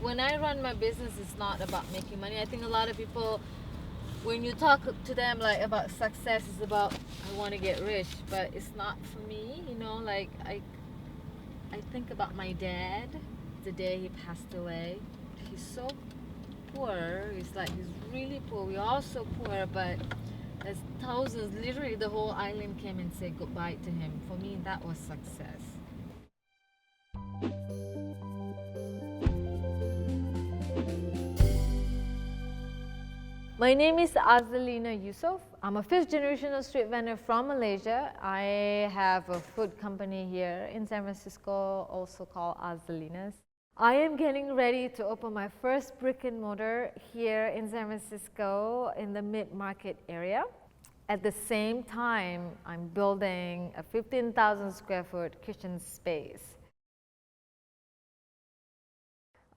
When I run my business, it's not about making money. I think a lot of people, when you talk to them like about success, it's about I want to get rich, but it's not for me. You know, like I think about my dad the day he passed away. He's so poor. It's like he's really poor. We're all so poor, but there's thousands. Literally, the whole island came and said goodbye to him. For me, that was success. My name is Azalina Eusope. I'm a fifth generational street vendor from Malaysia. I have a food company here in San Francisco, also called Azalina's. I am getting ready to open my first brick and mortar here in San Francisco in the mid-market area. At the same time, I'm building a 15,000 square foot kitchen space.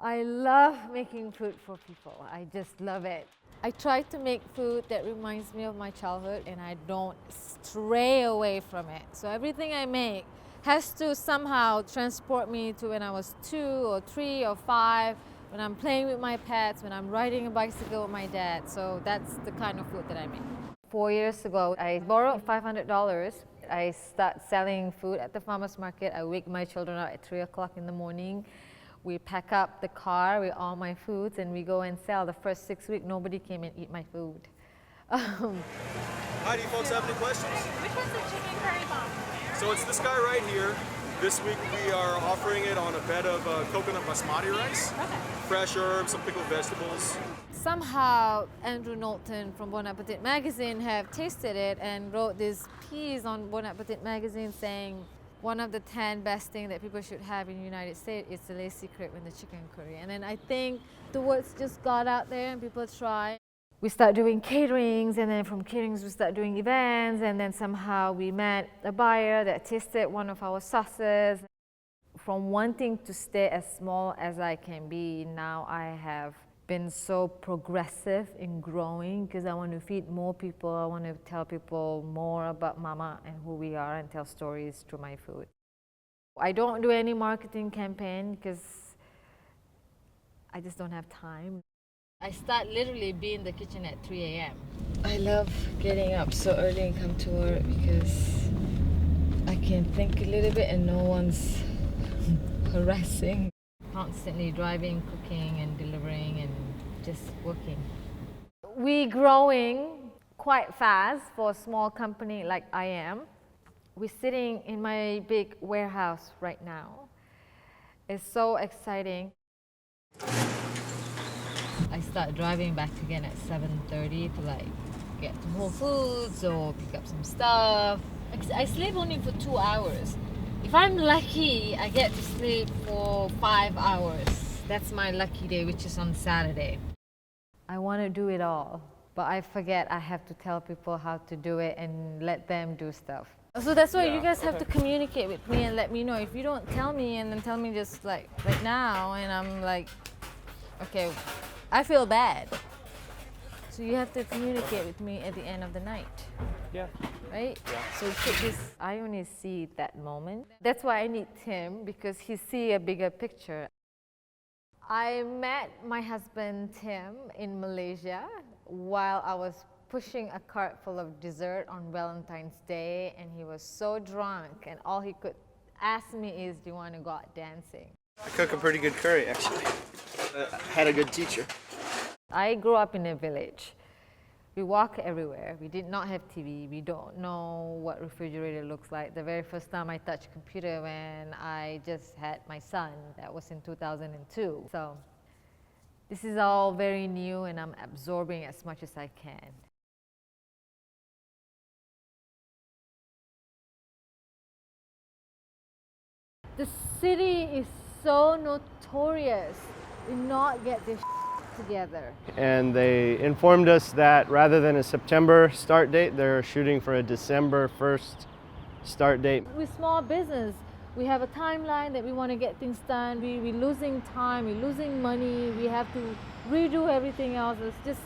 I love making food for people. I just love it. I try to make food that reminds me of my childhood and I don't stray away from it. So everything I make has to somehow transport me to when I was 2 or 3 or 5, when I'm playing with my pets, when I'm riding a bicycle with my dad. So that's the kind of food that I make. 4 years ago, I borrowed $500. I start selling food at the farmer's market. I wake my children up at 3 o'clock in the morning. We pack up the car with all my foods and we go and sell. The first 6 weeks, nobody came and eat my food. Hi, do you folks have any questions? Which one's the chicken curry bomb? So it's this guy right here. This week we are offering it on a bed of coconut basmati rice, fresh herbs, some pickled vegetables. Somehow Andrew Knowlton from Bon Appetit magazine have tasted it and wrote this piece on Bon Appetit magazine saying one of the 10 best things that people should have in the United States is the lazy crepe and the chicken curry. And then I think the words just got out there and people tried. We start doing caterings, and then from caterings we start doing events, and then somehow we met a buyer that tasted one of our sauces. From wanting to stay as small as I can be, now I have been so progressive in growing because I want to feed more people. I want to tell people more about Mama and who we are and tell stories through my food. I don't do any marketing campaign because I just don't have time. I start literally being in the kitchen at 3 a.m. I love getting up so early and come to work because I can think a little bit and no one's harassing. Constantly driving, cooking and delivering and just working. We're growing quite fast for a small company like I am. We're sitting in my big warehouse right now. It's so exciting. I start driving back again at 7:30 to like get to Whole Foods or pick up some stuff. I sleep only for 2 hours. If I'm lucky, I get to sleep for 5 hours. That's my lucky day, which is on Saturday. I want to do it all, but I forget I have to tell people how to do it and let them do stuff. So that's why you guys have to communicate with me and let me know. If you don't tell me and then tell me just like right now and I'm like, okay, I feel bad. So you have to communicate with me at the end of the night. Yeah. Right? Yeah. So I only see that moment. That's why I need Tim, because he see a bigger picture. I met my husband Tim in Malaysia while I was pushing a cart full of dessert on Valentine's Day, and he was so drunk and all he could ask me is, do you want to go out dancing? I cook a pretty good curry, actually. I had a good teacher. I grew up in a village. We walk everywhere. We did not have TV. We don't know what refrigerator looks like. The very first time I touched computer when I just had my son, that was in 2002. So this is all very new and I'm absorbing as much as I can. The city is so notorious in not get this together. And they informed us that rather than a September start date, they're shooting for a December 1st start date. With small business, we have a timeline that we want to get things done. We're losing time, we're losing money, we have to redo everything else. It's just,